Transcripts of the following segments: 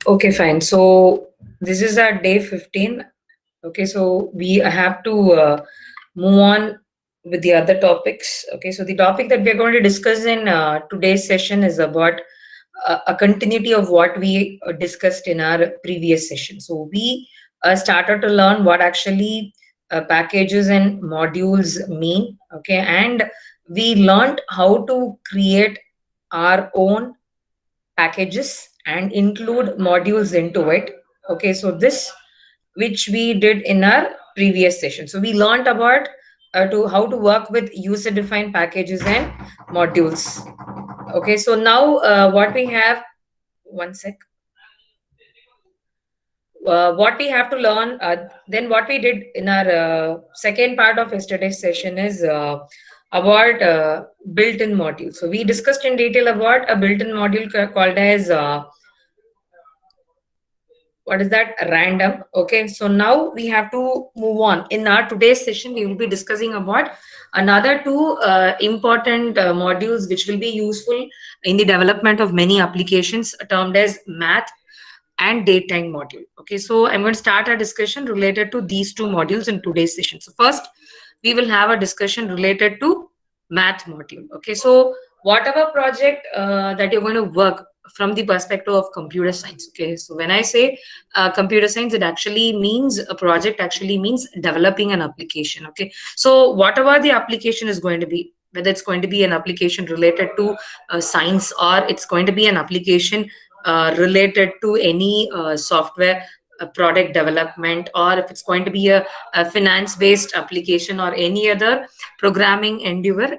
Okay, fine. So this is our day 15. Okay, so we have to move on with the other topics. Okay, so the topic that we're going to discuss in today's session is about a continuity of what we discussed in our previous session. So we started to learn what actually packages and modules mean. Okay, and we learned how to create our own packages and include modules into it. Okay, so this which we did in our previous session. So we learned about to how to work with user defined packages and modules. Okay, so now what we have, one sec. What we have to learn, then what we did in our second part of yesterday's session is about built-in module. So we discussed in detail about a built-in module called as what is that, random. Okay, so now we have to move on. In our today's session we will be discussing about another two important modules which will be useful in the development of many applications, termed as math and datetime module. Okay, so I'm going to start our discussion related to these two modules in today's session. So first we will have a discussion related to math module. Okay, so whatever project that you're going to work from the perspective of computer science. Okay, so when I say computer science, it actually means a project, actually means developing an application. Okay, so whatever the application is going to be, whether it's going to be an application related to science, or it's going to be an application related to any software product development, or if it's going to be a finance based application or any other programming endeavor,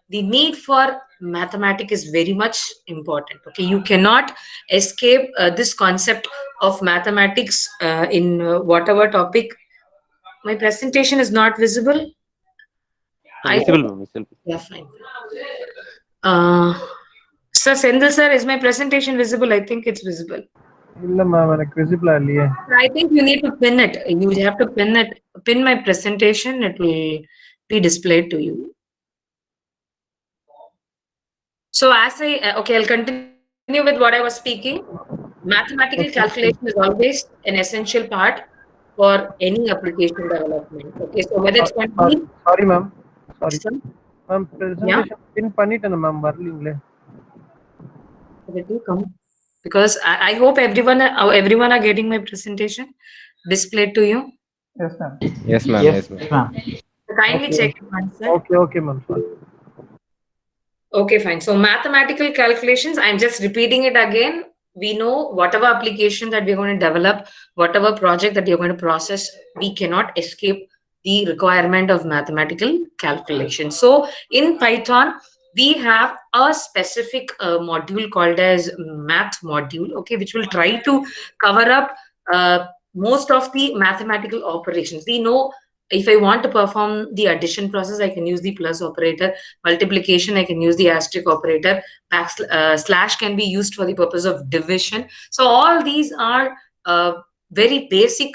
the need for mathematics is very much important. Okay, you cannot escape this concept of mathematics in whatever topic. My presentation is not visible. I Visible, ma'am, visible. Yeah, fine. uh, Sir Sendil sir, is my presentation visible? I think it's visible. இல்ல ma'am எனக்கு விசிபிளா இல்லையே. I think you need to pin it. You have to pin it. Pin my presentation. It will be displayed to you. So as I okay, I'll continue with what I was speaking. Mathematical calculation is always an essential part for any application development. Okay, so whether it's going to sorry be sorry ma'am, sorry system, ma'am, yeah, presentation pin பண்ணிட்டேன் ma'am, வரலீங்களே. it will come because I hope everyone are getting my presentation displayed to you. Yes ma'am. Yes, ma'am. Yes, ma'am. So kindly Okay. check it once, sir. Okay ma'am, sorry. Okay, fine. So mathematical calculations, I'm just repeating it again. We know whatever application that we're going to develop, whatever project that you're going to process, we cannot escape the requirement of mathematical calculation. So in Python, we have a specific module called as math module, okay, which will try to cover up most of the mathematical operations. We know if I want to perform the addition process, I can use the plus operator. Multiplication, I can use the asterisk operator. Slash can be used for the purpose of division. So all these are very basic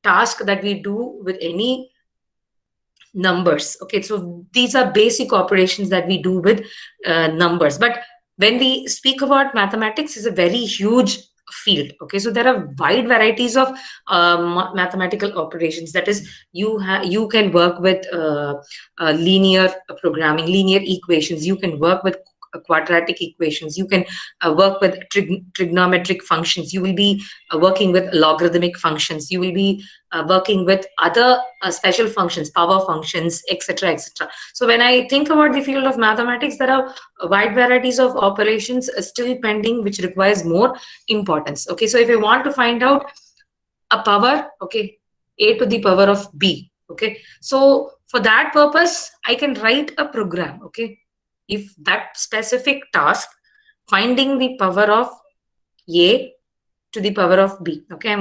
tasks that we do with any numbers. Okay, so these are basic operations that we do with numbers. But when we speak about mathematics, it's a very huge field. Okay, so there are wide varieties of mathematical operations. That is, you can work with linear programming, linear equations. You can work with quadratic equations. You can work with trigonometric functions. You will be working with logarithmic functions. You will be working with other special functions, power functions, etc., etc. So when I think about the field of mathematics, there are wide varieties of operations still pending, which requires more importance. Okay, so if I want to find out a power, okay, a to the power of b, okay, so for that purpose, I can write a program. Okay, if that specific task, finding the power of a to the power of b, okay,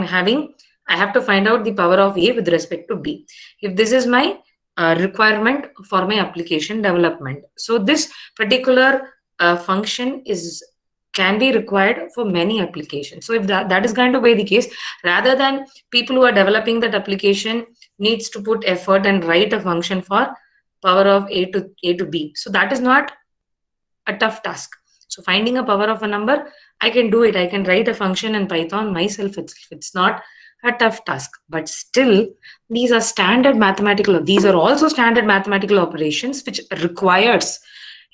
I have to find out the power of a with respect to b. If this is my requirement for my application development, so this particular function can be required for many applications. So if that is going to be the case, rather than people who are developing that application needs to put effort and write a function for power of a to b, so that is not a tough task. So finding a power of a number, I can do it. I can write a function in Python myself itself. It's not a tough task, but still these are these are also standard mathematical operations which requires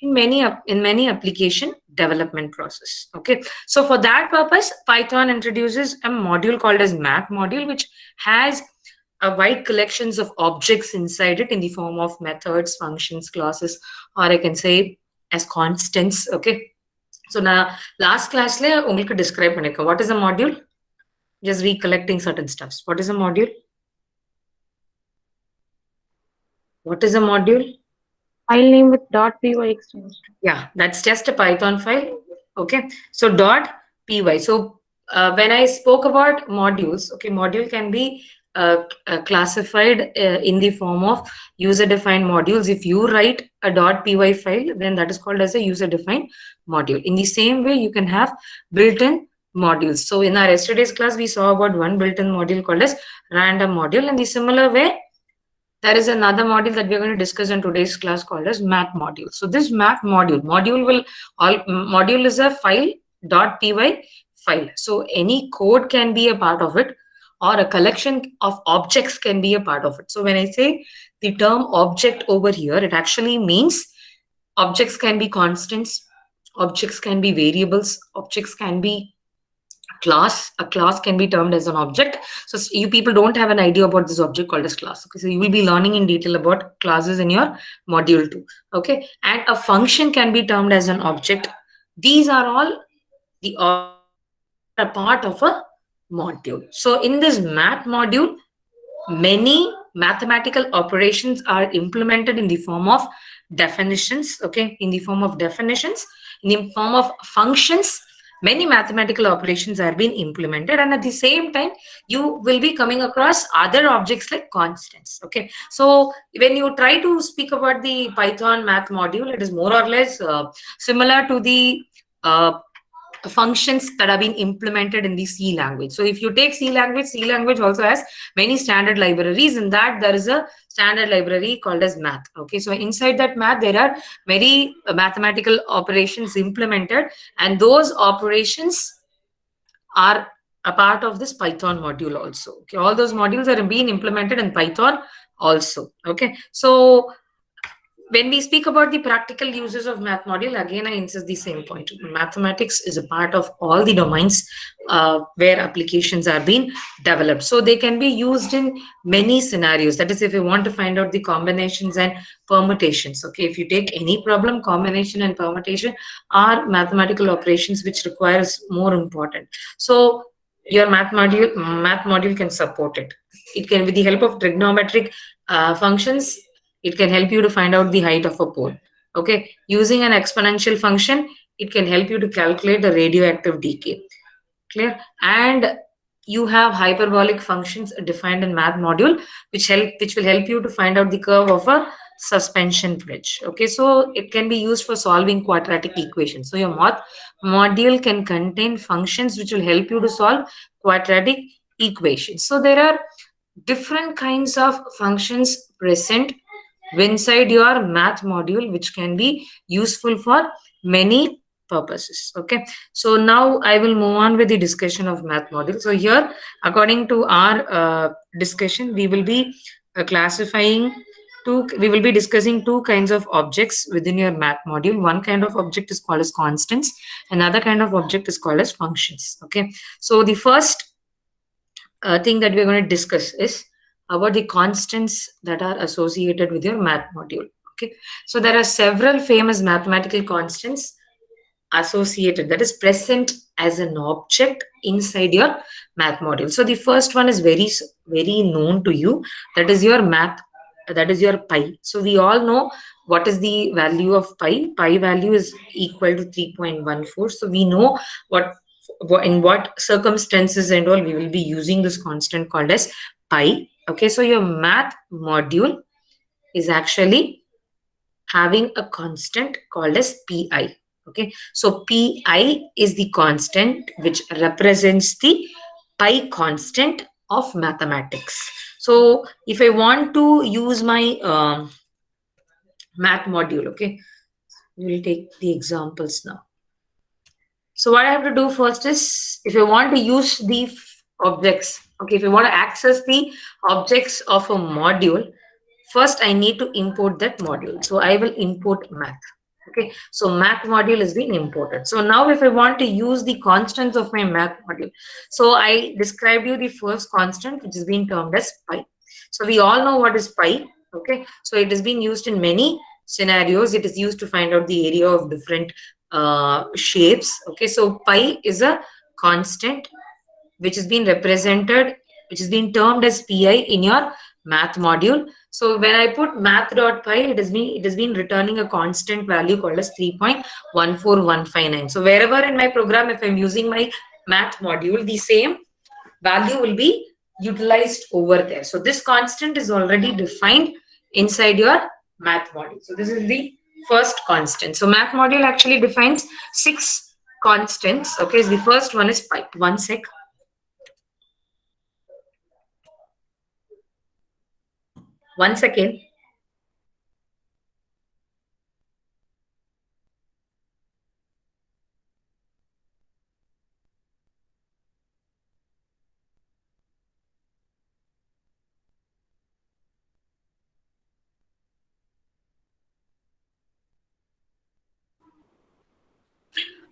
in many application development process. Okay, so for that purpose, Python introduces a module called as math module, which has a wide collections of objects inside it in the form of methods, functions, classes, or I can say as constants. Okay, so now last classல உங்களுக்கு describe பண்ணிருக்கேன். What is a module? Just recollecting certain stuffs. What is a module? What is a module? File name with .py extension. Yeah, that's just a Python file. Okay, so .py. So when I spoke about modules, okay, module can be classified in the form of user-defined modules. If you write a .py file, then that is called as a user-defined module. In the same way, you can have built-in modules. So in our yesterday's class, we saw about one built-in module called as random module. In the similar way, there is another module that we're going to discuss in today's class called as math module. So this math module is a file .py file. So any code can be a part of it, or a collection of objects can be a part of it. So when I say the term object over here, it actually means objects can be constants, objects can be variables, objects can be a class can be termed as an object. So you people don't have an idea about this object called as class. Okay, so you will be learning in detail about classes in your module 2. Okay, and a function can be termed as an object. These are all the a part of a module. So in this math module, many mathematical operations are implemented in the form of definitions. Okay, in the form of definitions, in the form of functions, many mathematical operations are being implemented, and at the same time you will be coming across other objects like constants. Okay, so when you try to speak about the Python math module, it is more or less similar to the functions that are being implemented in the C language. So if you take C language also has many standard libraries. In that, there is a standard library called as math. Okay, so inside that math, there are many mathematical operations implemented, and those operations are a part of this Python module also. Okay, all those modules are being implemented in Python also. Okay, so when we speak about the practical uses of math module, again, I insist the same point. Mathematics is a part of all the domains where applications are being developed. So they can be used in many scenarios. That is, if you want to find out the combinations and permutations. Okay, if you take any problem, combination and permutation are mathematical operations which requires more important. So your math module can support it. It can, with the help of trigonometric functions, it can help you to find out the height of a pole. Okay, using an exponential function, it can help you to calculate the radioactive decay. Clear? And you have hyperbolic functions defined in math module, which will help you to find out the curve of a suspension bridge. Okay, so it can be used for solving quadratic equations. So your math module can contain functions which will help you to solve quadratic equations. So there are different kinds of functions present inside your math module, which can be useful for many purposes. Okay, so now I will move on with the discussion of math module. So here, according to our discussion, we will be we will be discussing two kinds of objects within your math module. One kind of object is called as constants, another kind of object is called as functions. Okay, so the first thing that we're going to discuss is about the constants that are associated with your math module. Okay, so there are several famous mathematical constants associated, that is present as an object inside your math module. So the first one is very known to you, that is your pi. So we all know what is the value of pi. Pi value is equal to 3.14. So we know in what circumstances and all we will be using this constant called as pi. Okay, so your math module is actually having a constant called as pi. Okay, so pi is the constant which represents the pi constant of mathematics. So if I want to use my math module, okay, we will take the examples now. So what I have to do first is, if you want to use the objects, okay, if you want to access the objects of a module, first I need to import that module. So I will import math. Okay, so math module is being imported. So now if I want to use the constants of my math module, so I described you the first constant, which is being termed as pi. So we all know what is pi. Okay, so it is being used in many scenarios. It is used to find out the area of different shapes. Okay, so pi is a constant which is being represented, which is being termed as pi in your math module. So when I put math.pi, it has been returning a constant value called as 3.14159. So wherever in my program, if I'm using my math module, the same value will be utilized over there. So this constant is already defined inside your math module. So this is the first constant. So math module actually defines 6 constants. Okay, so the first one is pi. One sec. One second.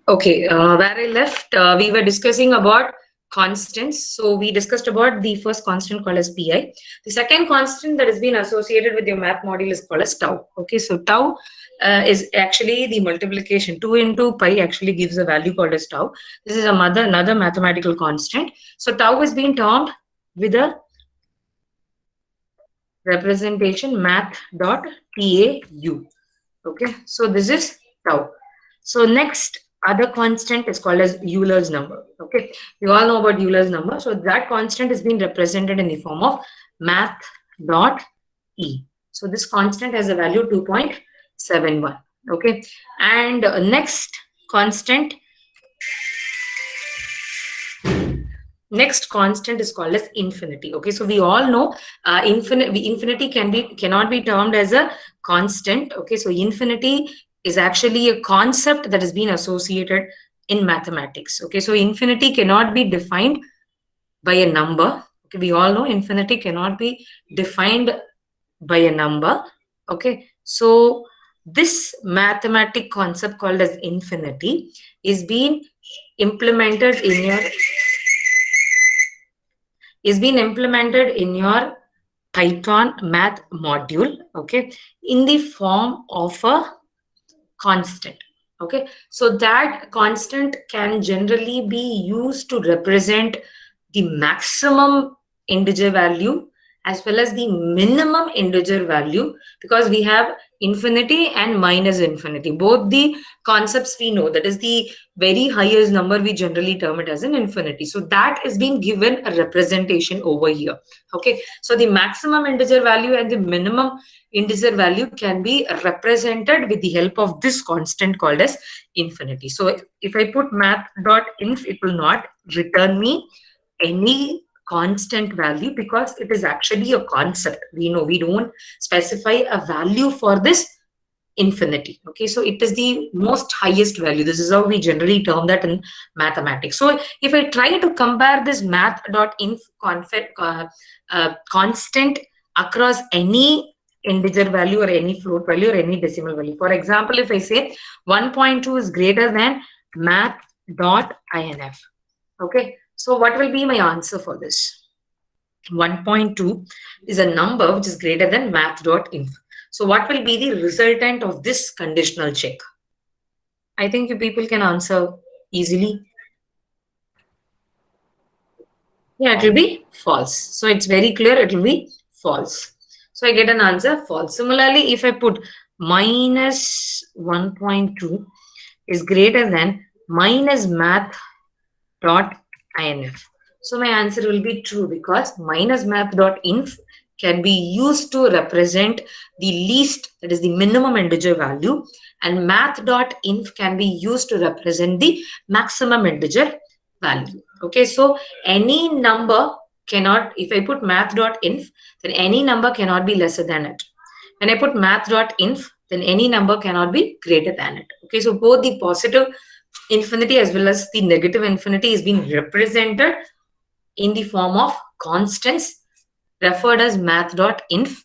Okay, where I left, we were discussing about constants. So we discussed about the first constant called as pi. The second constant that has been associated with your math module is called as tau. Okay, so tau is actually the multiplication. 2 into pi actually gives a value called as tau. This is another mathematical constant. So tau is being termed with a representation math.tau. Okay, so this is tau. So next other constant is called as Euler's number. Okay, you all know about Euler's number. So that constant is being represented in the form of math dot e. So this constant has a value 2.71. Okay, and next constant is called as infinity. Okay, so we all know infinity cannot be termed as a constant. Okay, so infinity is actually a concept that has been associated in mathematics. Okay, so infinity cannot be defined by a number. Okay, we all know infinity cannot be defined by a number. Okay, so this mathematic concept called as infinity is being implemented in your Python math module, okay, in the form of a constant. Okay, so that constant can generally be used to represent the maximum integer value as well as the minimum integer value, because we have infinity and minus infinity. Both the concepts we know, that is the very highest number, we generally term it as an infinity. So that is being given a representation over here. Okay, so the maximum integer value and the minimum integer value can be represented with the help of this constant called as infinity. So if I put math.inf, it will not return me any constant value because it is actually a concept. We know we don't specify a value for this infinity. Okay, so it is the most highest value. This is how we generally term that in mathematics. So if I try to compare this math.inf constant across any integer value or any float value or any decimal value, for example, if I say 1.2 is greater than math.inf, okay, so what will be my answer for this? 1.2 is a number which is greater than math.inf. So what will be the resultant of this conditional check? I think you people can answer easily. Yeah, it will be false. So it's very clear, it will be false. So I get an answer false. Similarly, if I put minus 1.2 is greater than minus math.inf. So my answer will be true because minus math.inf can be used to represent the least, that is the minimum integer value, and math.inf can be used to represent the maximum integer value. Okay, so any number cannot, if I put math.inf, then any number cannot be lesser than it. When I put math.inf, then any number cannot be greater than it. Okay, so both the positive infinity as well as the negative infinity is being represented in the form of constants referred as math.inf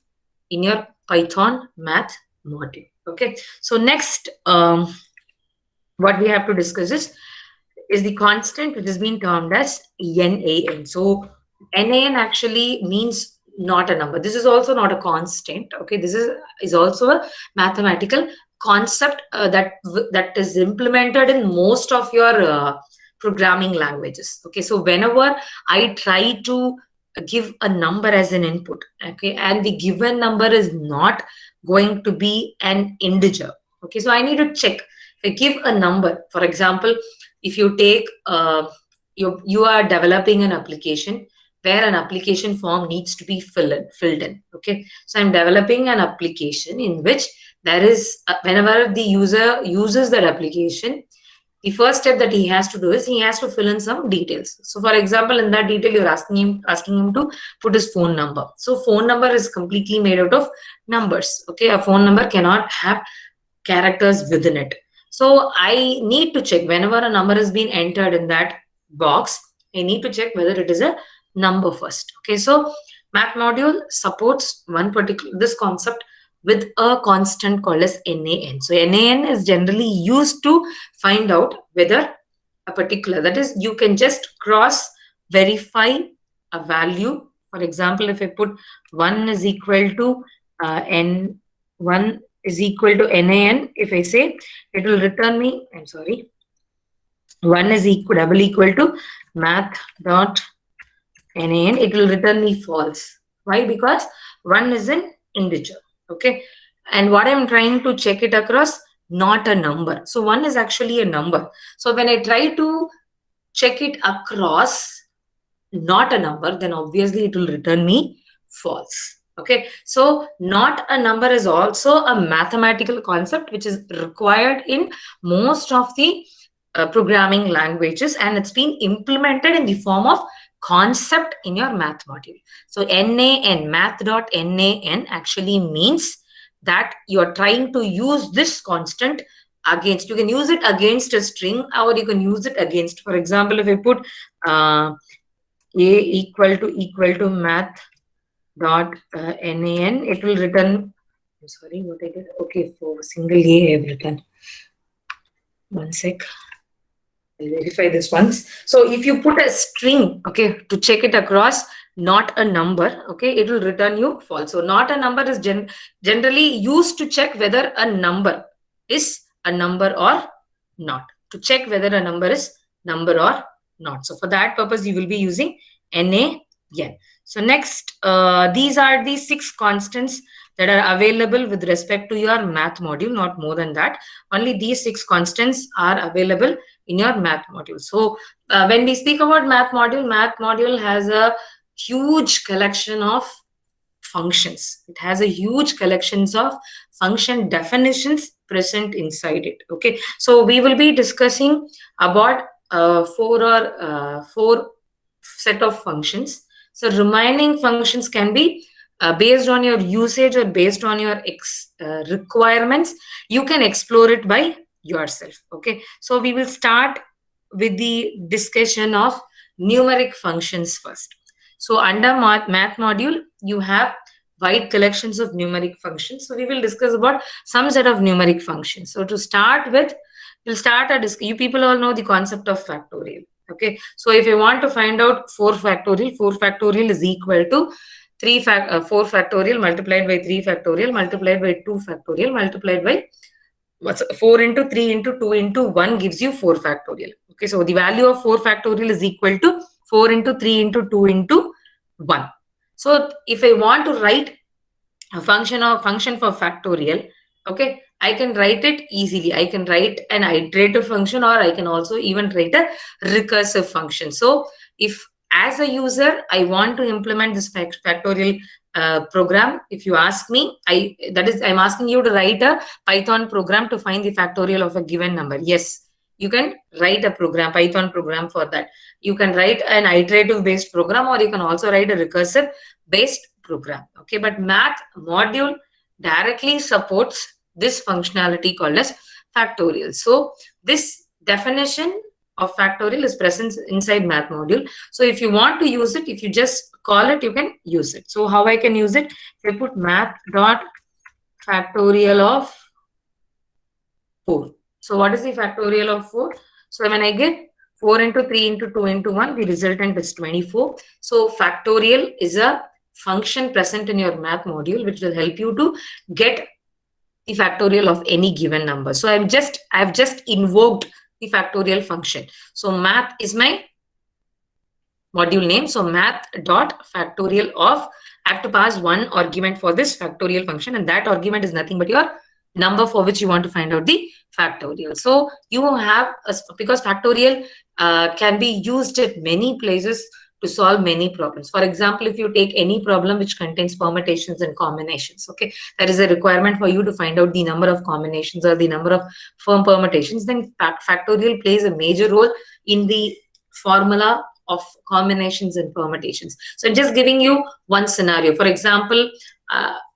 in your Python math module. Okay, so next what we have to discuss is the constant which has been termed as NaN. So NaN actually means not a number. This is also not a constant. Okay, this is also a mathematical concept that is implemented in most of your programming languages. Okay, so whenever I try to give a number as an input, okay, and the given number is not going to be an integer. Okay, so I need to check. If I give a number, for example, if you take you are developing an application where an application form needs to be filled in. Okay, so I'm developing an application in which there is whenever the user uses that application, the first step that he has to do is he has to fill in some details. So for example, in that detail, you're asking him to put his phone number. So phone number is completely made out of numbers. Okay, a phone number cannot have characters within it. So I need to check whenever a number is being entered in that box, I need to check whether it is a number first. Okay, so math module supports this concept with a constant called as NaN. So NaN is generally used to find out whether a particular, that is, you can just cross verify a value. For example, if I put 1 is equal to N1 is equal to NaN, if I say, it will return me, I'm sorry, 1 is equal to math dot NaN, it will return me false. Why? Because 1 is an integer. Okay, and what I'm trying to check it across, not a number. So 1 is actually a number. So when I try to check it across not a number, then obviously it will return me false. Okay, so not a number is also a mathematical concept which is required in most of the programming languages, and it's been implemented in the form of concept in your math module. So NaN, math.NaN actually means that you are trying to use this constant against, you can use it against a string, or you can use it against, for example, if I put a equal to math dot NaN, it will return, I'm sorry, what I did, okay, for single A I have written, one sec, I'll verify this once. So if you put a string, okay, to check it across, not a number, okay, it will return you false. So not a number is generally used to check whether a number is a number or not, to check whether a number is number or not. So for that purpose, you will be using NaN. So next, these are the 6 constants that are available with respect to your math module, not more than that. Only these 6 constants are available in your math module. So when we speak about math module has a huge collection of functions. It has a huge collections of function definitions present inside it. Okay, so we will be discussing about 4 set of functions. So remaining functions can be based on your usage or based on your requirements. You can explore it by yourself. Okay, so we will start with the discussion of numeric functions first. So under math module, you have wide collections of numeric functions. So we will discuss about some set of numeric functions. So to start with, we'll start you people all know the concept of factorial. Okay, so if you want to find out 4 factorial is equal to 4 factorial multiplied by 3 factorial multiplied by 2 factorial multiplied by 4 into 3 into 2 into 1 gives you 4 factorial. Okay, so the value of 4 factorial is equal to 4 into 3 into 2 into 1. So if I want to write a function for factorial, okay, I can write it easily. I can write an iterative function, or I can also even write a recursive function. So if as a user I want to implement this factorial program, if you ask me, I'm asking you to write a Python program to find the factorial of a given number. Yes, you can write a Python program for that. You can write an iterative based program, or you can also write a recursive based program. Okay, but math module directly supports this functionality called as factorial. So this definition of factorial is present inside math module. So if you want to use it, if you just call it, you can use it. So how I can use it? If I put math dot factorial of 4. So what is the factorial of 4? So when I get 4 into 3 into 2 into 1, the resultant is 24. So factorial is a function present in your math module which will help you to get the factorial of any given number. So I've just invoked the factorial function. So math is my module name. So math dot factorial of, I have to pass one argument for this factorial function, and that argument is nothing but your number for which you want to find out the factorial. So you have because factorial can be used at many places to solve many problems. For example, if you take any problem which contains permutations and combinations, okay, that is a requirement for you to find out the number of combinations or the number of firm permutations, then factorial plays a major role in the formula of combinations and permutations. So I'm just giving you one scenario. For example,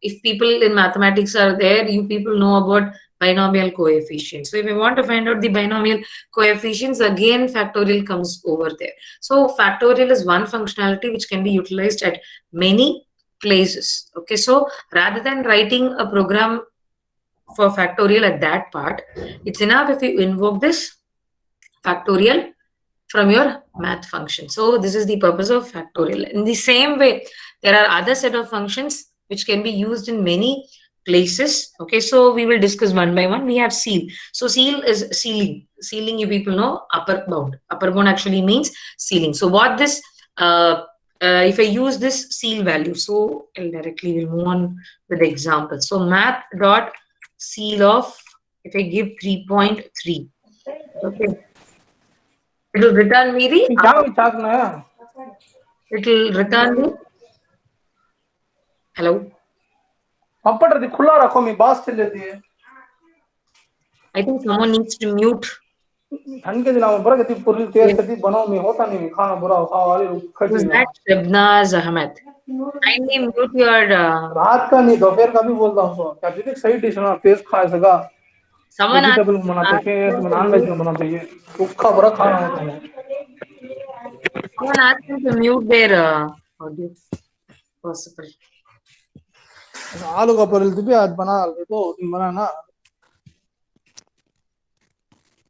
if people in mathematics are there, you people know about binomial coefficients. So if you want to find out the binomial coefficients, again factorial comes over there. So factorial is one functionality which can be utilized at many places. Okay, so rather than writing a program for factorial at that part, it's enough if you invoke this factorial from your math function. So this is the purpose of factorial. In the same way, there are other set of functions which can be used in many places. Okay, so we will discuss one by one. We have ceil. So ceil is ceiling. Ceiling, you people know, upper bound. Upper bound actually means ceiling. So what this, if I use this ceil value, so I'll directly will move on with the example. So math dot ceil of, if I give 3.3, okay, it will return me the, it will return me, hello? I think someone needs to mute. Who's that? Shabnaz Ahmed. Kindly mute your. Someone asked him to mute their audio. Possible.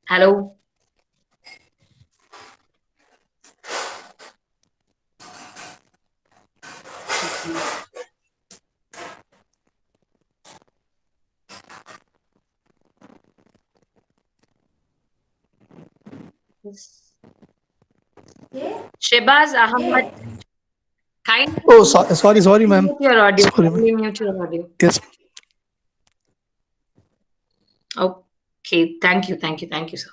Hello. Shebaz Ahmed. Kindly. Oh, sorry, ma'am. Mute your audio. Sorry, Mute your audio. Yes. Okay. Thank you, sir.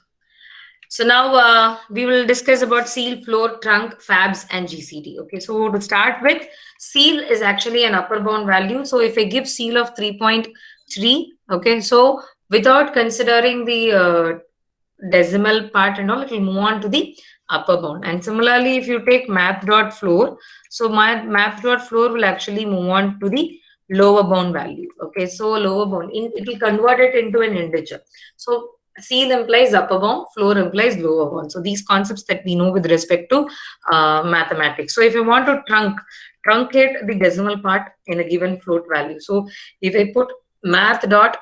So now we will discuss about ceil, floor, trunk, fabs, and GCD. Okay. So to start with, ceil is actually an upper bound value. So if I give ceil of 3.3, okay. So without considering the decimal part and all, it will move on to the upper bound. And similarly, if you take math.floor, so my math.floor will actually move on to the lower bound value. Okay, so lower bound, it will convert it into an integer. So ceil implies upper bound, floor implies lower bound. So these concepts that we know with respect to mathematics. So if you want to truncate the decimal part in a given float value, so if I put math.trunc,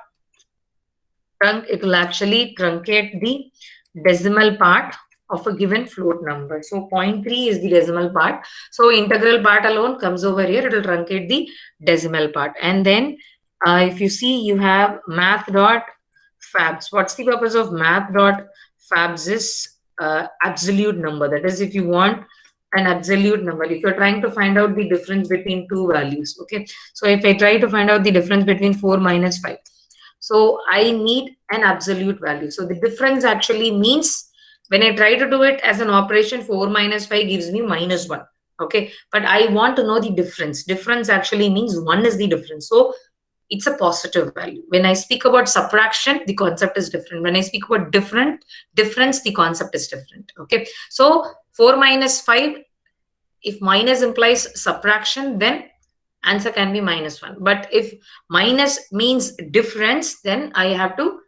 it will actually truncate the decimal part of a given float number. So 0.3 is the decimal part. So integral part alone comes over here. It will truncate the decimal part. And then if you see, you have math.fabs. What's the purpose of math.fabs is absolute number. That is, if you want an absolute number, if you're trying to find out the difference between two values. Okay. So if I try to find out the difference between 4 minus 5. So I need an absolute value. So the difference actually means, when I try to do it as an operation, 4 minus 5 gives me minus 1. Okay. But I want to know the difference. Difference actually means 1 is the difference. So it's a positive value. When I speak about subtraction, the concept is different. When I speak about difference, the concept is different. Okay. So 4 minus 5, if minus implies subtraction, then answer can be minus 1. But if minus means difference, then I have to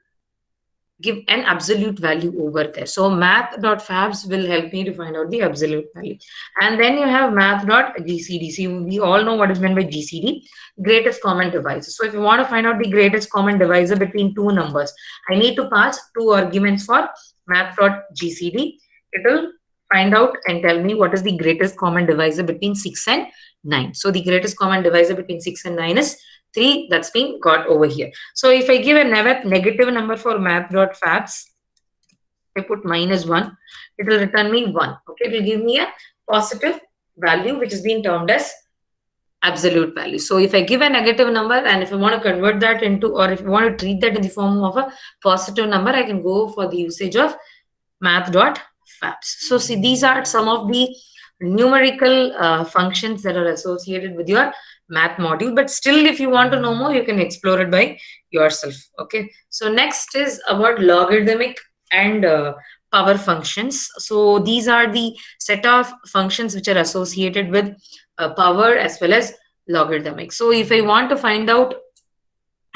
give an absolute value over there. So math.fabs will help me to find out the absolute value. And then you have math.gcd. See, we all know what is meant by GCD, greatest common divisor. So if you want to find out the greatest common divisor between two numbers, I need to pass two arguments for math.gcd. It will find out and tell me what is the greatest common divisor between 6 and 9. So the greatest common divisor between 6 and 9 is 3. That's been got over here. So if I give a negative number for math.fabs, I put -1, it will return me 1. Okay, it will give me a positive value which is being termed as absolute value. So if I give a negative number and if I want to convert that into, or if I want to treat that in the form of a positive number, I can go for the usage of math.fabs. So see, these are some of the numerical functions that are associated with your math module, but still if you want to know more, you can explore it by yourself. Okay, so next is about logarithmic and power functions. So these are the set of functions which are associated with power as well as logarithmic. So if I want to find out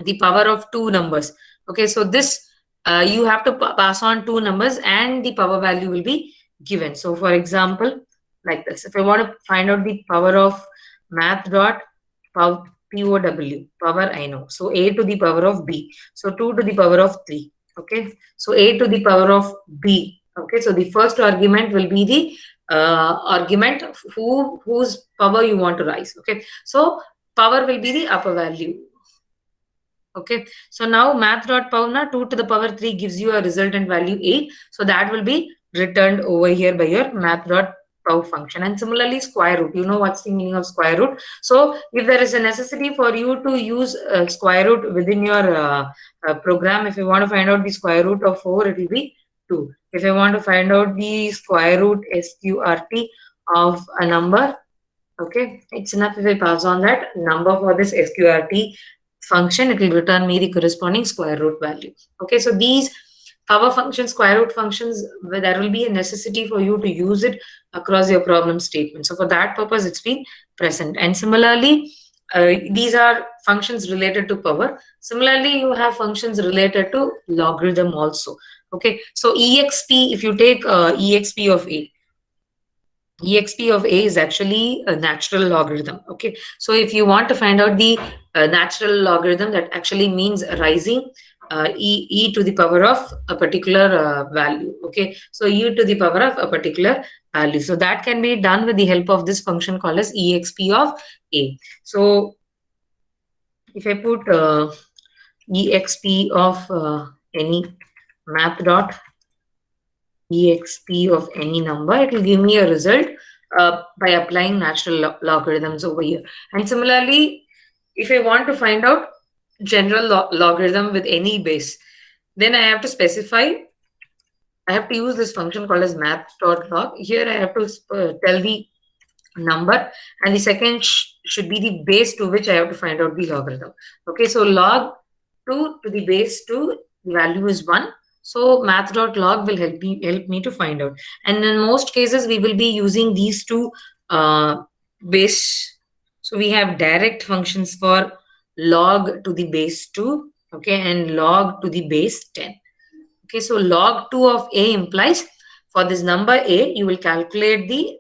the power of two numbers, okay, so this you have to pass on two numbers and the power value will be given. So for example, like this, if I want to find out the power of math.pow, power I know, so a to the power of b, so 2 to the power of 3. Okay, so a to the power of b. Okay, so the first argument will be the argument of whose power you want to rise. Okay, so power will be the upper value. Okay, so now math.power now 2 to the power 3 gives you a resultant value 8. So that will be returned over here by your math.power function. And similarly, square root, you know what's the meaning of square root. So if there is a necessity for you to use square root within your program, if you want to find out the square root of 4, it will be 2. If I want to find out the square root SQRT of a number, okay, it's enough if I pass on that number for this SQRT function, it will return me the corresponding square root value. Okay, so these power functions, square root functions, there will be a necessity for you to use it across your problem statement. So for that purpose, it's been present. And similarly, these are functions related to power. Similarly, you have functions related to logarithm also. Okay, so exp, if you take exp of a, exp of a is actually a natural logarithm. Okay, so if you want to find out the natural logarithm, that actually means rising e to the power of a particular value. Okay, so e to the power of a particular value. So that can be done with the help of this function called as exp of a. So if I put exp of any math dot exp of any number, it will give me a result by applying natural logarithms over here. And similarly, if I want to find out general logarithm with any base, then I have to specify, I have to use this function called as math.log. Here I have to tell the number, and the second should be the base to which I have to find out the logarithm. Okay, so log 2 to the base 2, the value is 1. So math.log will help me to find out. And in most cases, we will be using these two base. So we have direct functions for log to the base 2, okay, and log to the base 10. Okay, so log 2 of a implies for this number a, you will calculate the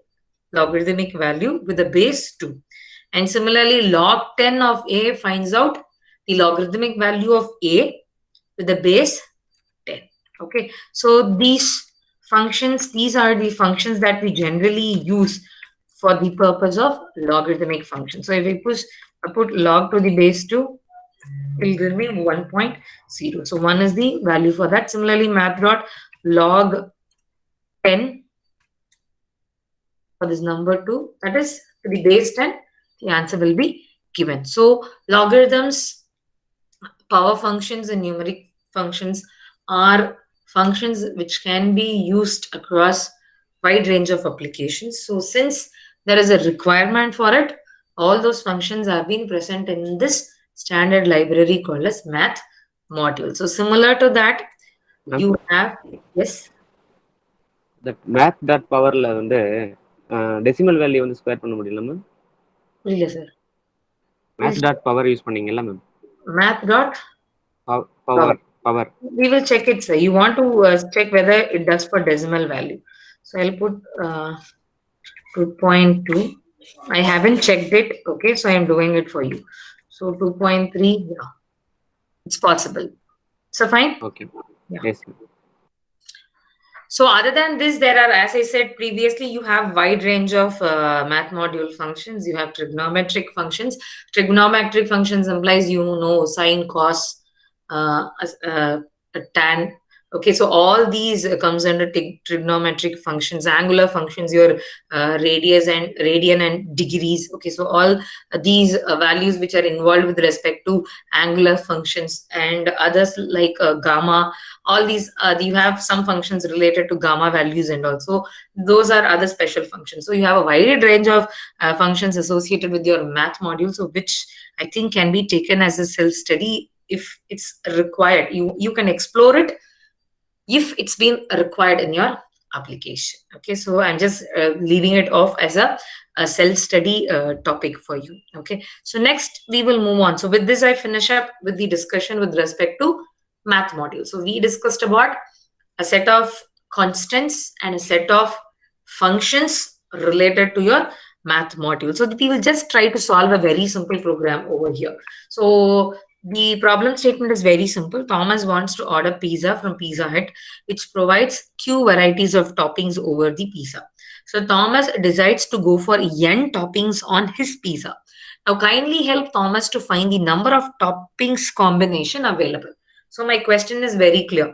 logarithmic value with the base 2. And similarly, log 10 of a finds out the logarithmic value of a with the base 10. Okay, so these functions, these are the functions that we generally use for the purpose of logarithmic function. So if we put log to the base 2, it will give me 1.0. So 1 is the value for that. Similarly, math.log 10 for this number 2, that is to the base 10, the answer will be given. So logarithms, power functions, and numeric functions are functions which can be used across wide range of applications. So since there is a requirement for it, all those functions have been present in this standard library called as math module. So similar to that, you have, yes, that math.power la வந்து decimal value வந்து square பண்ண முடியல ma'am. புரியல sir. math.power use பண்ணீங்கல்ல ma'am. math.power power. We will check it, sir. You want to check whether it does for decimal value. So I'll put 2.2. I haven't checked it. Okay, so I'm doing it for you. So 2.3, yeah, it's possible. So fine. Okay. Yeah. Yes. So other than this, there are, as I said previously, you have wide range of math module functions. You have trigonometric functions. Trigonometric functions implies sine, cos, tan. Okay, so all these comes under trigonometric functions. Angular functions, your radius and radian and degrees. Okay, so all these values which are involved with respect to angular functions, and others like gamma. All these you have some functions related to gamma values, and also those are other special functions. So you have a wide range of functions associated with your math module, so which I think can be taken as a self-study if it's required. You can explore it if it's been required in your application. Okay, so I'm just leaving it off as a self-study topic for you. Okay, so next we will move on. So with this, I finish up with the discussion with respect to math module. So we discussed about a set of constants and a set of functions related to your math module. So we will just try to solve a very simple program over here. So the problem statement is very simple. Thomas wants to order pizza from Pizza Hut, which provides Q varieties of toppings over the pizza. So Thomas decides to go for n toppings on his pizza. Now kindly help Thomas to find the number of toppings combination available. So my question is very clear.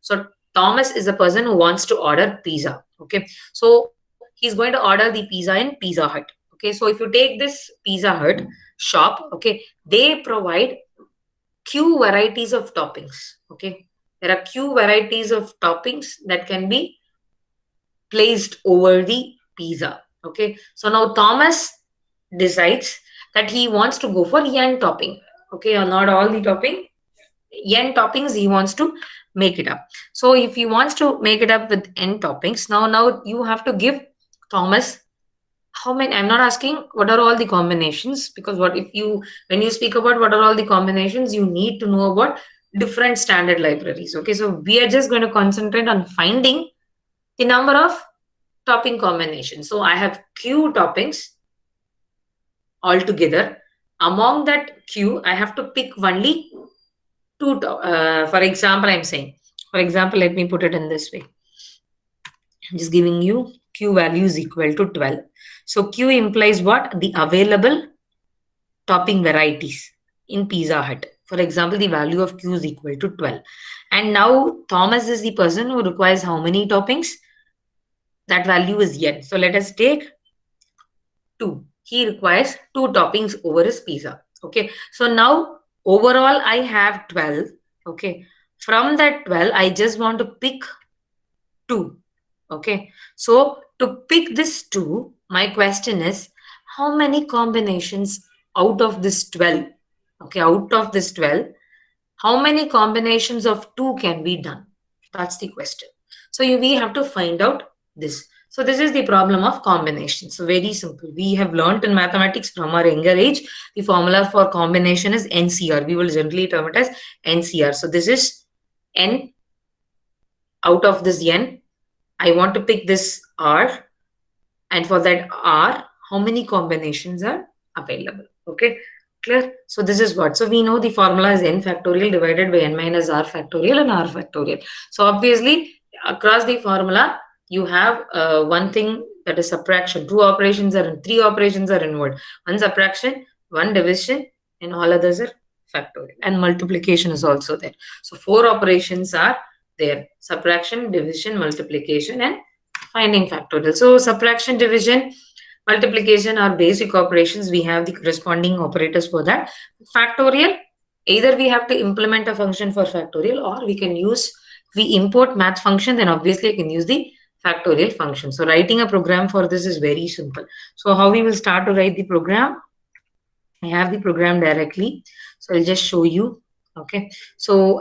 So Thomas is a person who wants to order pizza. Okay, so he's going to order the pizza in Pizza Hut. Okay, so if you take this Pizza Hut shop, okay, they provide Q varieties of toppings. Okay, there are Q varieties of toppings that can be placed over the pizza. Okay, so now Thomas decides that he wants to go for n topping. Okay, or not all the topping, n toppings he wants to make it up. So if he wants to make it up with n toppings, now you have to give Thomas how many. I'm not asking what are all the combinations, because when you speak about what are all the combinations, you need to know about different standard libraries. Okay, so we are just going to concentrate on finding the number of topping combinations. So I have Q toppings altogether. Among that Q, I have to pick only two. For example, I'm saying, for example, let me put it in this way. I'm just giving you Q value is equal to 12. So Q implies what? The available topping varieties in Pizza Hut. For example, the value of Q is equal to 12. And now Thomas is the person who requires how many toppings? That value is n. So let us take 2. He requires 2 toppings over his pizza. Okay. So now overall I have 12. Okay. From that 12, I just want to pick 2. Okay. So to pick this 2, my question is how many combinations out of this 12? Okay. Out of this 12, how many combinations of 2 can be done? That's the question. So we have to find out this. So this is the problem of combination. So very simple. We have learned in mathematics from our younger age, the formula for combination is NCR. We will generally term it as NCR. So this is N. Out of this N, I want to pick this R. And for that R, how many combinations are available? Okay, clear? So this is what? So we know the formula is N factorial divided by N minus R factorial and R factorial. So obviously, across the formula, you have one thing, that is subtraction. 3 operations are involved. One subtraction, one division, and all others are factorial. And multiplication is also there. So 4 operations are there: subtraction, division, multiplication, and finding factorial. So subtraction, division, multiplication are basic operations. We have the corresponding operators for that. Factorial, either we have to implement a function for factorial, or we can use, we import math function, then obviously I can use the factorial function. So writing a program for this is very simple. So how we will start to write the program? I have the program directly. So I'll just show you. Okay. So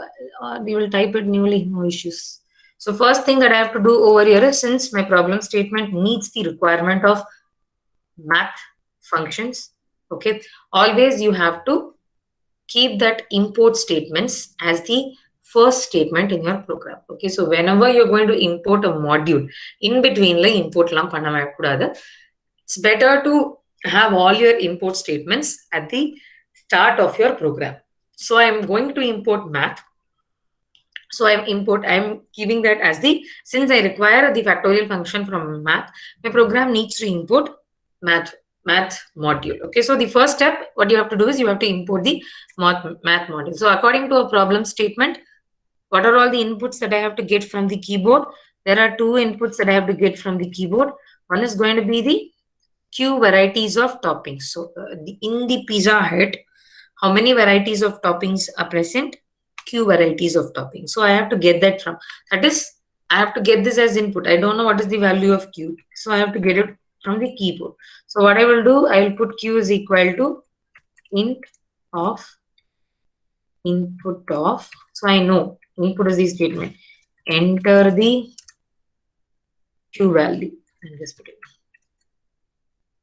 we will type it newly, no issues. So first thing that I have to do over here is, since my problem statement meets the requirement of math functions, okay, always you have to keep that import statements as the first statement in your program. Okay, so whenever you're going to import a module, in between la import lam panna kudadu. It's better to have all your import statements at the start of your program. So I'm going to import math. So I'm giving that as since I require the factorial function from math, my program needs to import math module. Okay, so the first step, what you have to do is you have to import the math module. So according to a problem statement, what are all the inputs that I have to get from the keyboard? There are two inputs that I have to get from the keyboard. One is going to be the Q varieties of toppings. So in the Pizza Hut, how many varieties of toppings are present? Q varieties of toppings. So I have to get that from, that is, I have to get this as input. I don't know what is the value of Q. So I have to get it from the keyboard. So what I will do, I will put Q is equal to int of input of. So I know input is the statement. Enter the Q value. And just put it.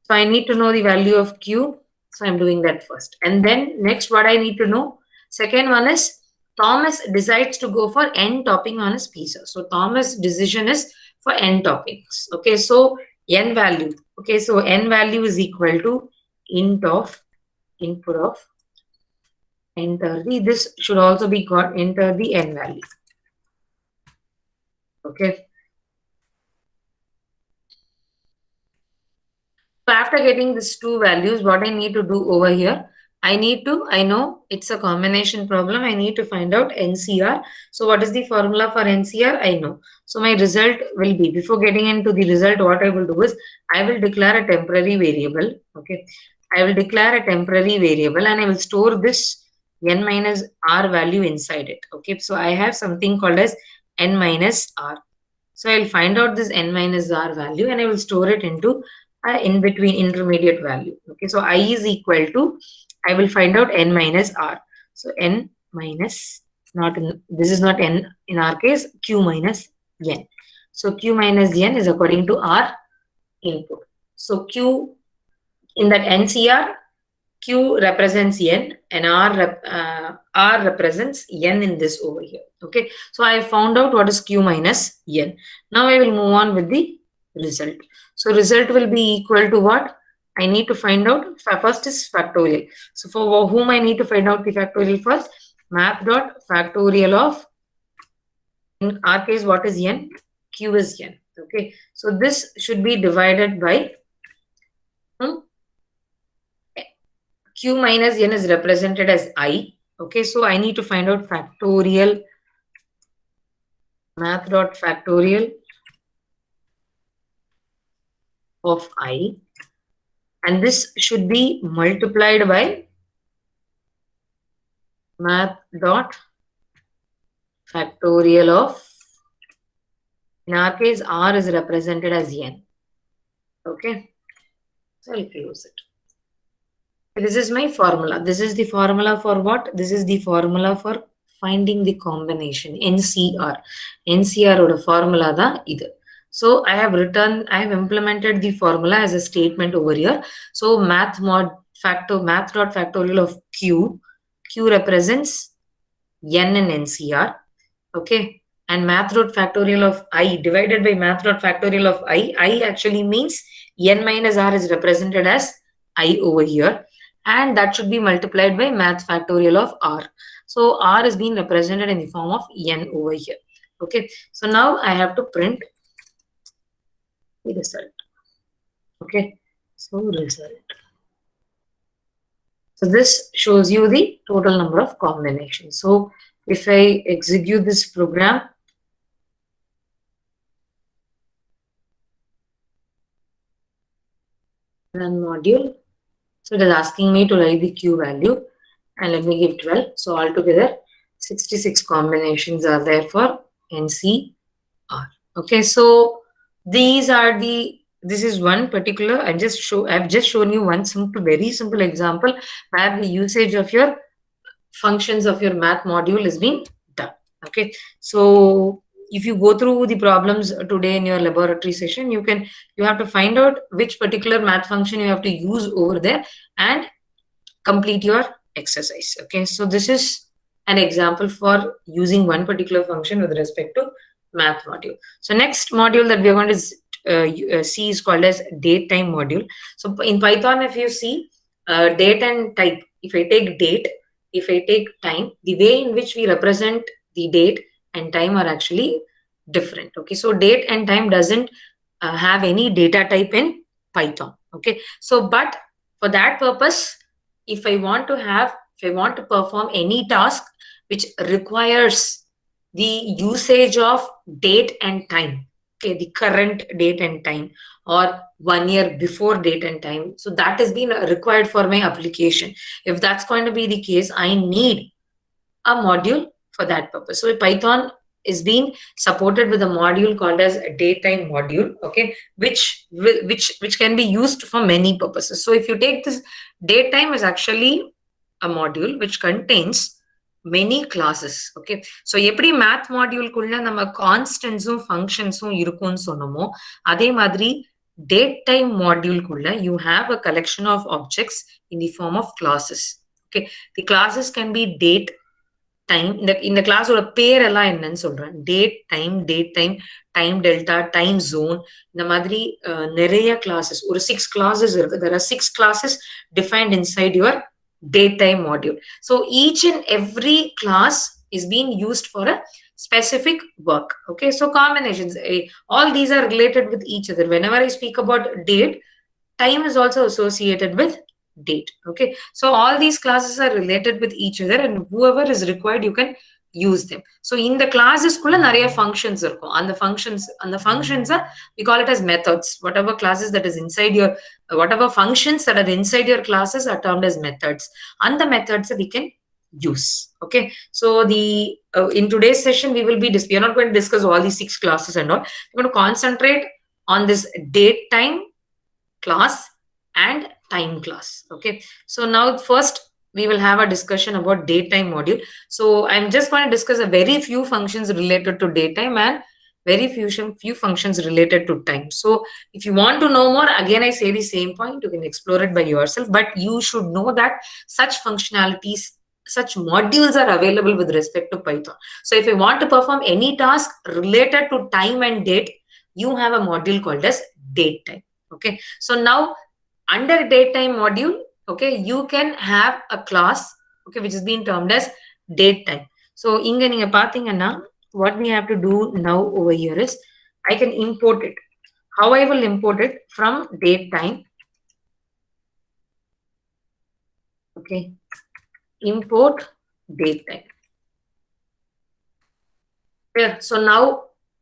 So I need to know the value of Q. So I'm doing that first. And then next, what I need to know, second one is Thomas decides to go for n topping on his pizza. So Thomas' decision is for n toppings. Okay, so n value. Okay, so n value is equal to int of input of enter the, this should also be called enter the n value. Okay. So after getting these two values, what I need to do over here, I know it's a combination problem. I need to find out NCR. So what is the formula for NCR? I know. So my result will be, before getting into the result, what I will do is, I will declare a temporary variable. Okay. I will declare a temporary variable and I will store this n minus r value inside it. Okay. So I have something called as n minus r. So I'll find out this n minus r value and I will store it into in between intermediate value. Okay, so I is equal to, I will find out n minus r. So n minus, this is not n in our case, q minus n. So q minus n is according to r input. So q in that NCR, q represents n and r represents n in this over here. Okay, so I found out what is q minus n. Now I will move on with the result. So result will be equal to what? I need to find out, first is factorial. So for whom I need to find out the factorial first? Math dot factorial of, in our case, what is n? Q is n. Okay, so this should be divided by q minus n is represented as I. Okay, so I need to find out factorial, math dot factorial of I, and this should be multiplied by math dot factorial of, in our case, r is represented as n. Okay, so I'll close it. This is my formula. This is the formula for what? This is the formula for finding the combination, NCR. NCR oda formula da idu. So I have implemented the formula as a statement over here. So math dot factorial of q represents n in NCR. Okay, and math dot factorial of I divided by math dot factorial of I actually means n minus r is represented as I over here, and that should be multiplied by math factorial of r. So r is being represented in the form of n over here. Okay, so now I have to print the result. Okay, so result. So this shows you the total number of combinations. So if I execute this program, run module, so it is asking me to write the q value, and let me give 12. So altogether 66 combinations are there for NCR. Okay, so these are this is one particular, I've just shown you one very simple example where the usage of your functions of your math module is being done. Okay, so if you go through the problems today in your laboratory session, you have to find out which particular math function you have to use over there and complete your exercise. Okay, so this is an example for using one particular function with respect to math module. So next module that we are going to see is called as date time module. So in Python, if you see date and type, if I take date, if I take time, the way in which we represent the date and time are actually different. Okay, so date and time doesn't have any data type in Python. Okay, so but for that purpose, if I want to perform any task which requires the usage of date and time, okay, the current date and time, or 1 year before date and time, so that has been required for my application. If that's going to be the case, I need a module for that purpose. So Python is being supported with a module called as a datetime module, okay, which can be used for many purposes. So if you take this, datetime is actually a module which contains many classes. Okay, so எப்படி math module குள்ள நம்ம constantsum functionsum இருக்கும்னு சொன்னோமோ, அதே மாதிரி datetime module குள்ள you have a collection of objects in the form of classes. Okay, the classes can be date, time. இந்த கிளாஸோட பேரெல்லாம் என்னன்னு சொல்றேன். Date time, time delta, time zone, இந்த மாதிரி நிறைய கிளாஸஸ், ஒரு 6 classes இருக்கு. There are 6 classes defined inside your datetime module. So each and every class is being used for a specific work. Okay, so combinations, all these are related with each other. Whenever I speak about date, time is also associated with date. Okay, so all these classes are related with each other, and whoever is required, you can use them. So in the classes kulla nariya functions irukum, and the functions are, we call it as methods. Whatever classes that is inside your whatever functions that are inside your classes are termed as methods, and the methods we can use. Okay, so the in today's session we are not going to discuss all these 6 classes and all. We're going to concentrate on this date time class and time class. Okay, so now first we will have a discussion about datetime module. So I'm just going to discuss a very few functions related to datetime and very few functions related to time. So if you want to know more, again I say the same point, you can explore it by yourself, but you should know that such functionalities, such modules are available with respect to Python. So if you want to perform any task related to time and date, you have a module called as datetime. Okay, so now under datetime module, okay, you can have a class, okay, which is being termed as datetime. So inga neenga pathina, what we have to do now over here is I can import it. How I will import it? From datetime, okay, import datetime. Yeah, so now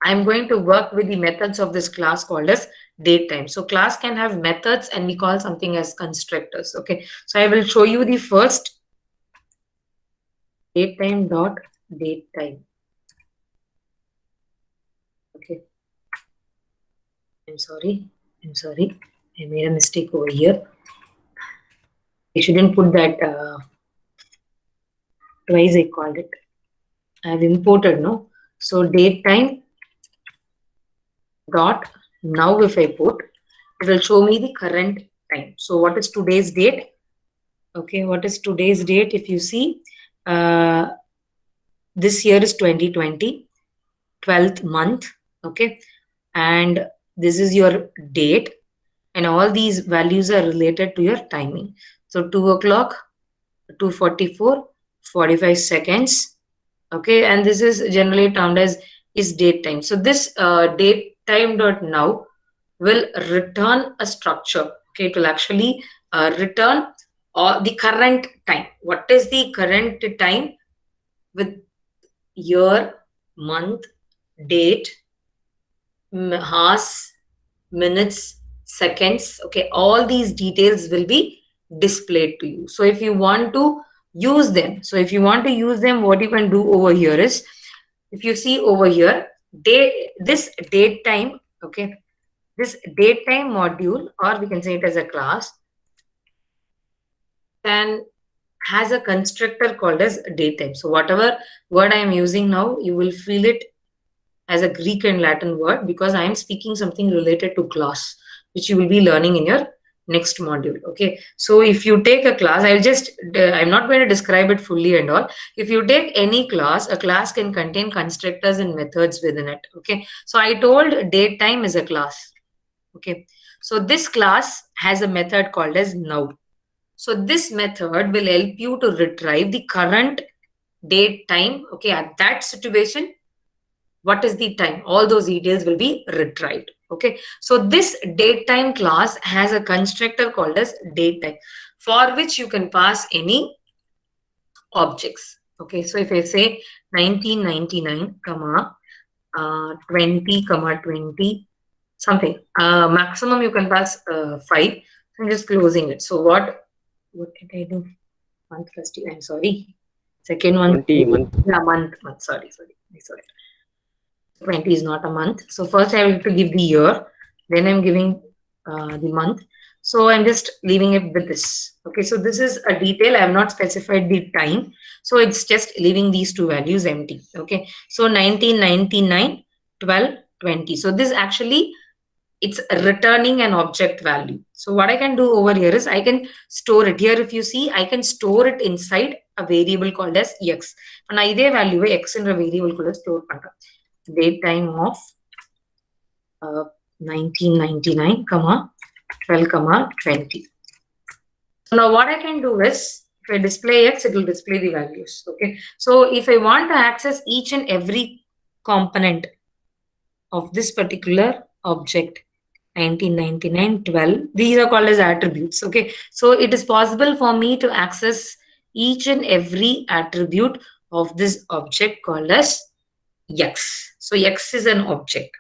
I'm going to work with the methods of this class called as datetime. So class can have methods, and we call something as constructors. Okay, so I will show you the first datetime dot datetime. Okay, I'm sorry, I made a mistake over here. I shouldn't put that twice. I called it. I have imported, no? So datetime dot, now if I put, it will show me the current time. So what is today's date? Okay, what is today's date? If you see, this year is 2020, 12th month. Okay, and this is your date, and all these values are related to your timing. So 2 o'clock, 2:44, 45 seconds. Okay, and this is generally termed as is date time. So this date time dot now will return a structure. Okay, it will actually return the current time. What is the current time with year, month, date, hours, minutes, seconds. Okay, all these details will be displayed to you. So if you want to use them, what you can do over here is, if you see over here, this date time, okay, this datetime module, or we can say it as a class, has a constructor called as datetime. So whatever word I am using now, you will feel it as a Greek and Latin word, because I am speaking something related to class, which you will be learning in your next module. Okay, so if you take a class, I'm not going to describe it fully and all. If you take any class, a class can contain constructors and methods within it. Okay, so I told date time is a class. Okay, so this class has a method called as now. So this method will help you to retrieve the current date time. Okay, at that situation, what is the time? All those details will be retrieved. Okay, so this date time class has a constructor called as date time, for which you can pass any objects. Okay, so if I say 1999, 20, 20, something, maximum you can pass 5. I'm just closing it. So what did I do? Month first, I'm sorry. Second one, 20 month. yeah, month. Sorry. 20 is not a month. So first I have to give the year, then I'm giving the month. So I'm just leaving it with this. Okay, so this is a detail. I have not specified the time. So it's just leaving these two values empty. Okay, so 1999, 12, 20. So this actually, it's returning an object value. So what I can do over here is I can store it. Here if you see, I can store it inside a variable called as x. And idea value x in a variable called as store panta. Date time of 1999, 12, 20. So now what I can do is, if I display x, it will display the values. Okay, so if I want to access each and every component of this particular object, 1999, 12, these are called as attributes. Okay, so it is possible for me to access each and every attribute of this object called as x. So x is an object,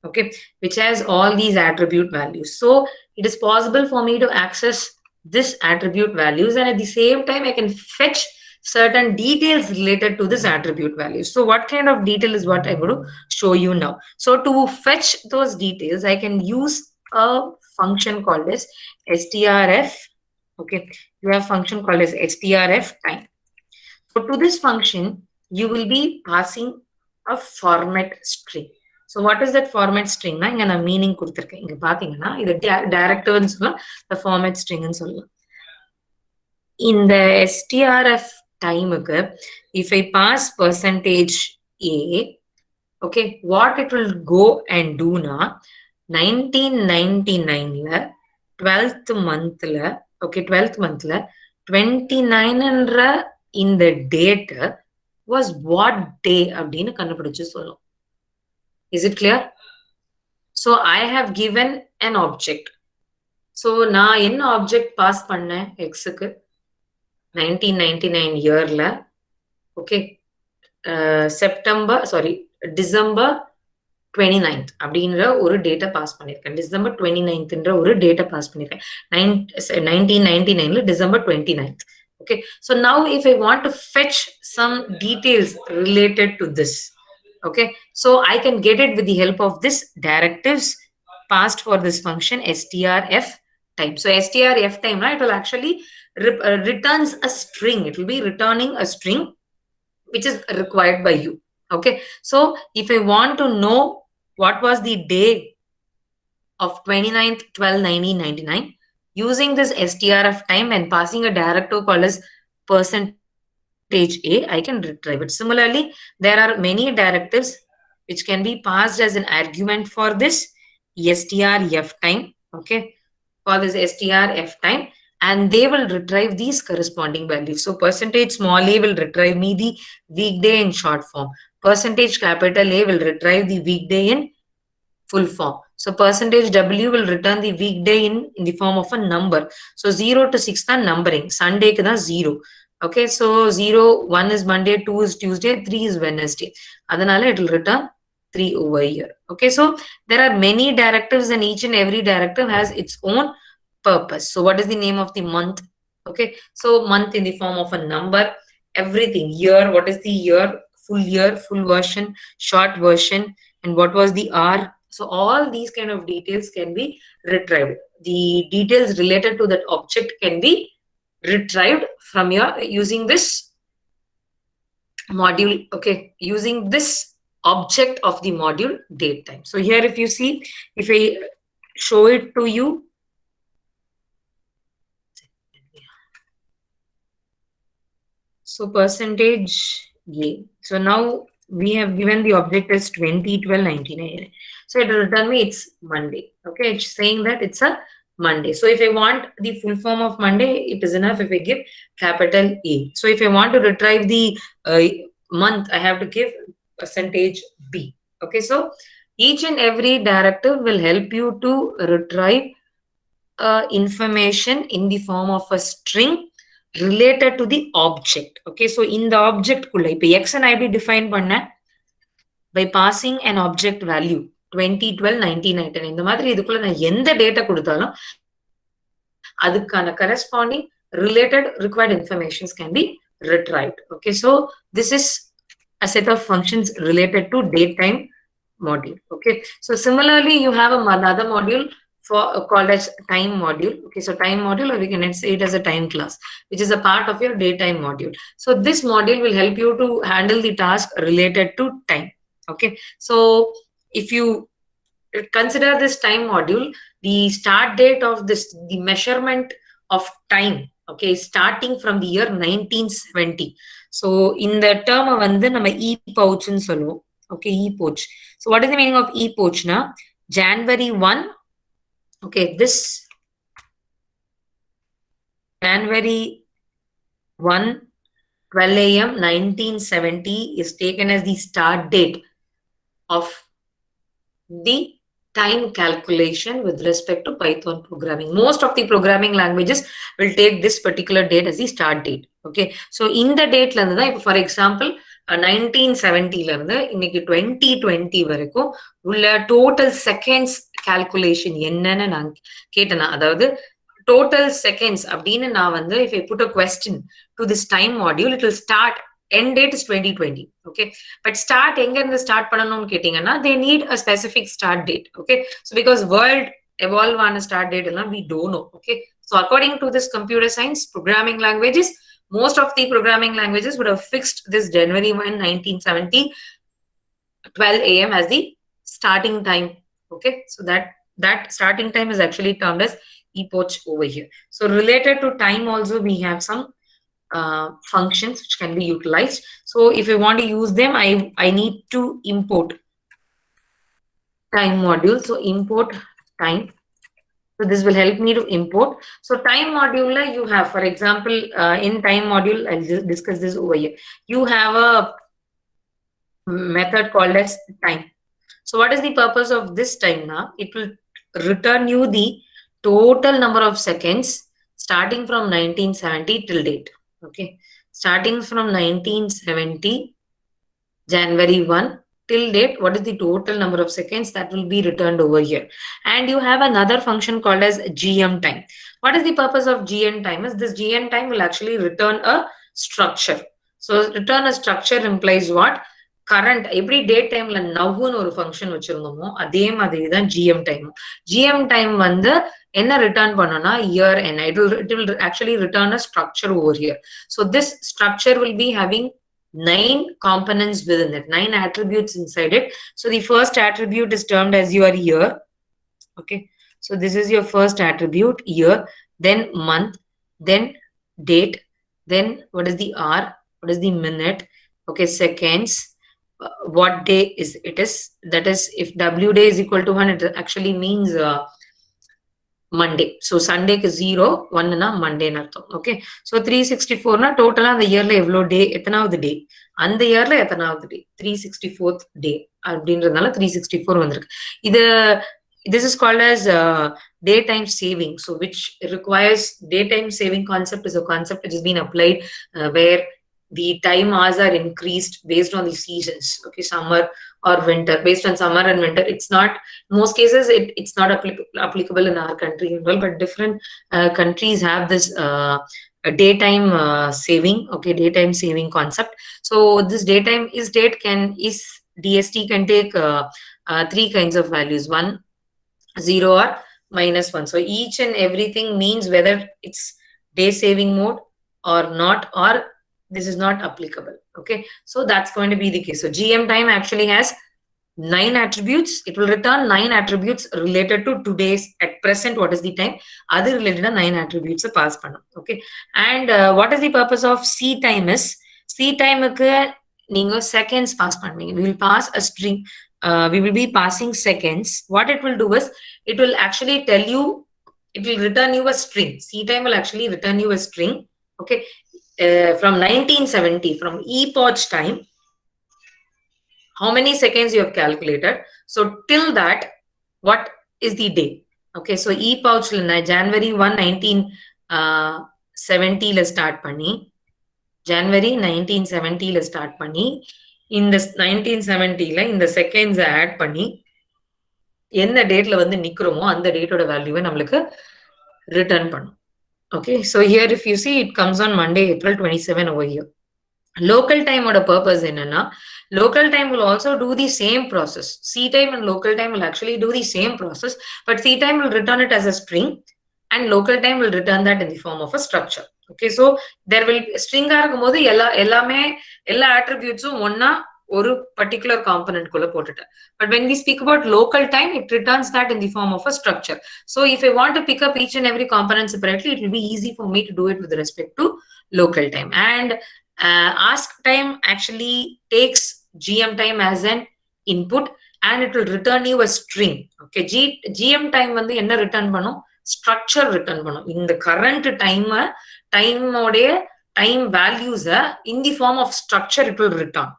okay, which has all these attribute values. So it is possible for me to access this attribute values, and at the same time I can fetch certain details related to this attribute values. So what kind of detail is what I'm going to show you now. So to fetch those details, I can use a function called as strf. Okay, you have a function called as strf time. So to this function, you will be passing a format string. So what is that format string? இங்க நான் meaning கொடுத்திருக்கேன். இங்க பாத்தீங்கன்னா இது directive சொல்லலாம், the format string சொல்லலாம். In the strf time, if I pass %a, okay, what it will go and do na, 1999 12th month, okay, 12th month 29 in the date was what day அப்படின்னு கண்டுபிடிச்சு சொல்லும். Is it clear? So I have given an object. So நான் என்ன object pass பண்ணேன் xக்கு 1999 yearல, okay, December 29th அப்படின்ற ஒரு data pass பண்ணிருக்கேன். December 29th ஒரு டேட்டா பாஸ் பண்ணிருக்கேன். 1999 December 29th. Okay, so now if I want to fetch some details related to this, okay, so I can get it with the help of this directives passed for this function strf time. So strf time, right, it will actually returns a string. It will be returning a string which is required by you. Okay, so if I want to know what was the day of 29th 12 1999, using this strf time and passing a directive called as %a, I can retrieve it. Similarly, there are many directives which can be passed as an argument for this strf time, okay, for this strf time, and they will retrieve these corresponding values. So %small a will retrieve me the weekday in short form. %capital A will retrieve the weekday in full form. So %W will return the weekday in the form of a number. So 0 to 6 is numbering. Sunday is 0. Okay, so 0, 1 is Monday, 2 is Tuesday, 3 is Wednesday. Adanale it will return 3 over here. Okay, so there are many directives and each and every directive has its own purpose. So what is the name of the month? Okay, so month in the form of a number, everything. Year, what is the year, full version, short version, and what was the hour. So all these kind of details can be retrieved. The details related to that object can be retrieved from your using this module, okay, using this object of the module date time. So here if you see, if I show it to you, So percentage A. So now we have given the object as 2012-99. So it will return me it's Monday. Okay, it's saying that it's a Monday. So if I want the full form of Monday, it is enough if I give capital A. So if I want to retrieve the month, I have to give percentage B. Okay, so each and every directive will help you to retrieve information in the form of a string related to the object. Okay, so in the object kulla ipo x and ib define panna by passing an object value 2012 1999 இந்த மாதிரி இதுக்குள்ள நான் எந்த data கொடுத்தாலும் அதுக்கான corresponding related required informations can be retrieved. Okay, so this is a set of functions related to date time module. Okay, so similarly you have another module for called as time module. Okay, so time module, or we can say it as a time class, which is a part of your daytime module. So this module will help you to handle the task related to time. Okay, so if you consider this time module, the start date of this, the measurement of time, okay, starting from the year 1970. So in the term வந்து நம்ம e pouch ன்னு சொல்லுவோம். Okay, e pouch. So what is the meaning of e pouch na? January 1. Okay, this January 1, 12 a.m. 1970 is taken as the start date of the time calculation with respect to Python programming. Most of the programming languages will take this particular date as the start date. Okay, so in the date la irundha, for example 1970 la irundha இன்னைக்கு 2020 வரைக்கும் உள்ள total seconds calculation என்னன்னு நான் கேட்டேனா, அதாவது total seconds அப்படின்னு நான் வந்து if I put a question to this time module, it will start, end date is 2020. Okay, but start எங்க இருந்து ஸ்டார்ட் பண்ணணும்னு கேட்டீங்கன்னா they need a specific start date. Okay, so because world evolve on a start date எல்லாம் we don't know. Okay, so according to this computer science programming languages, most of the programming languages would have fixed this January 1, 1970 12 a.m. as the starting time. Okay, so that starting time is actually termed as epoch over here. So related to time also we have some functions which can be utilized. So if I want to use them, I need to import time module. So import time. So this will help me to import. So time module you have, for example, in time module, I'll just discuss this over here. You have a method called as time. So what is the purpose of this time now? It will return you the total number of seconds starting from 1970 till date. Okay, starting from 1970 January 1 till date, what is the total number of seconds that will be returned over here. And you have another function called as gm time. What is the purpose of gm time? Is this gm time will actually return a structure. So return a structure implies what? Current every date time la nownu ஒரு function வச்சிருந்தோமோ அதே மாதிரி தான் gm time. gm time வந்து என்ன return பண்ணனும்னா year and it will actually return a structure over here. So this structure will be having 9 components within it, 9 attributes inside it. So the first attribute is termed as your year. Okay, so this is your first attribute, year, then month, then date, then what is the hour, what is the minute, okay, seconds, what day is it is, that is if w day is equal to 1, it actually means Monday. So Sunday is 0, 1 na Monday na artham. Okay, so 364 na total அந்த இயர்ல எவ்வளவு டே, எத்தனாவது டே, அந்த இயர்ல எத்தனாவது டே, 364th day அப்படின்றதுனால 364 வந்திருக்கு. இது this is called as daytime saving. So which requires daytime saving concept is a concept which has been applied where the time hours are increased based on the seasons. Okay, summer or winter, based on summer and winter. It's not, in most cases it's not applicable in our country as well, but different countries have this daytime saving. Okay, daytime saving concept. So this daytime is DST can take 3 kinds of values, 1, 0 or -1. So each and everything means whether it's day saving mode or not, or this is not applicable. Okay, so that's going to be the case. So gm time actually has 9 attributes. It will return 9 attributes related to today's at present. What is the time? Other related to 9 attributes pass panum. Okay. And what is the purpose of C time is C time seconds pass panning. We will pass a string. We will be passing seconds. What it will do is it will actually tell you. It will return you a string. C time will actually return you a string. Okay. From 1970, from epoch time, how many seconds you have calculated. So till that, what is the day? Okay, so epoch January 1, 1970 start panni. January 1970 start panni. In this 1970 in the seconds add panni. In the date la vandu nikromo and the date oda value namalukku return pannum. Okay, so here if you see it comes on Monday, April 27 over here. Local time oda purpose enna, local time will also do the same process. C time and local time will actually do the same process, but C time will return it as a string and local time will return that in the form of a structure. Okay, so there will string இருக்கும்போது எல்லா attributes ஒண்ணா ஒரு particular component குள்ள போட்டுட்டு. But when we speak about local time, it returns that in the form of a structure. So if I want to pick up each and every component separately, it will be easy for me to do it with respect to local time. And ask time actually takes GM time as an input and it will return you a string. Okay, GM time வந்து என்ன return பண்ணும்? Structure return பண்ணும். In the current time odeya time values in the form of structure it will return.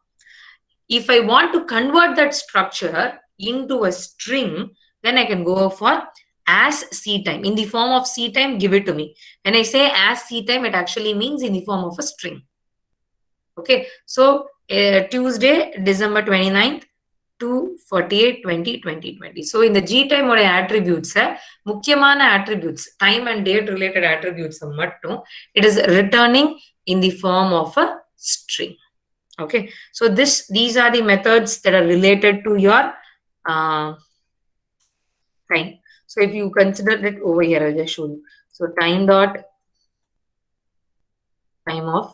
If I want to convert that structure into a string, then I can go for as C time. In the form of C time, give it to me. When I say as C time, it actually means in the form of a string. Okay, so Tuesday, December 29th, 2/48/2020. So in the G time oda attributes, mukyamana attributes, time and date related attributes mattum, it is returning in the form of a string. Okay, so these are the methods that are related to your time. So if you consider it over here, I'll just show you. So time dot time of,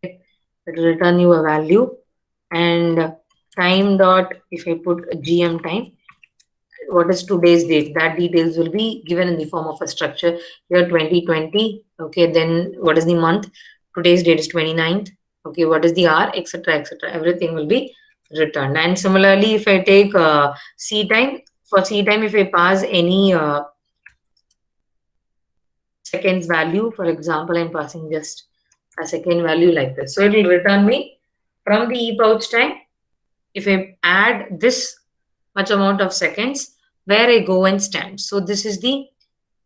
it will return you a value, and time dot, if I put GM time, what is today's date, that details will be given in the form of a structure. Here 2020. Okay, then what is the month? Today's date is 29th. Okay, what is the hour, etc., etc. Everything will be returned. And similarly, if I take C time, for C time, if I pass any seconds value, for example, I'm passing just a second value like this. So it will return me from the epoch time. If I add this much amount of seconds, where I go and stand. So this is the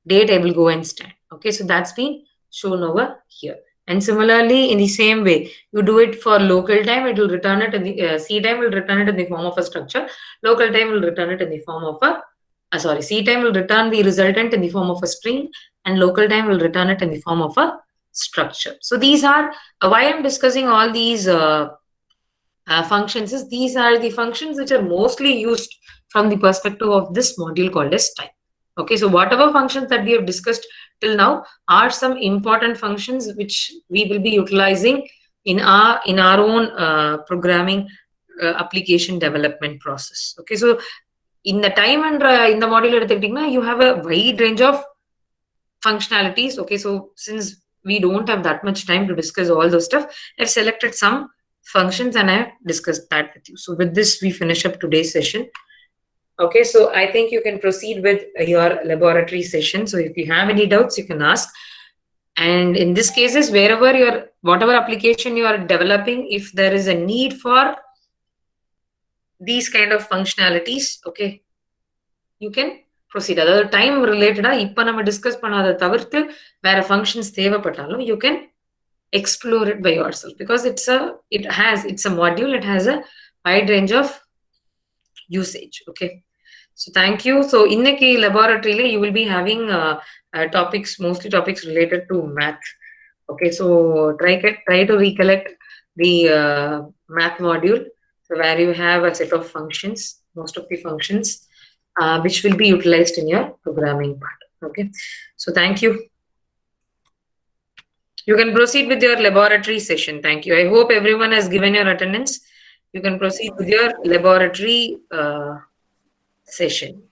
date I will go and stand. Okay, so that's been shown over here. And similarly, in the same way, you do it for local time, it will return it in the C time will return it in the form of a structure. Local time will return it in the form of a C time will return the resultant in the form of a string, and local time will return it in the form of a structure. So these are why I'm discussing all these functions. These are the functions which are mostly used from the perspective of this module called as time. Okay, so whatever functions that we have discussed till now are some important functions which we will be utilizing in our own programming application development process. Okay, so in the time and in the module you have a wide range of functionalities. Okay, so since we don't have that much time to discuss all those stuff, I've selected some functions and I've discussed that with you. So with this, we finish up today's session. Okay, so I think you can proceed with your laboratory session. So if you have any doubts, you can ask. And in this cases, whatever application you are developing, if there is a need for these kind of functionalities, okay, you can proceed. Other time related, ipa nama discuss panada tavirthu vera functions thevapattalum, you can explore it by yourself, because it's a module, it has a wide range of usage. Okay, so thank you. So in the laboratory you will be having mostly topics related to math. Okay, so try to recollect the math module, so where you have a set of functions, most of the functions which will be utilized in your programming part. Okay, so thank you. You can proceed with your laboratory session. Thank you. I hope everyone has given your attendance You can proceed with your laboratory session.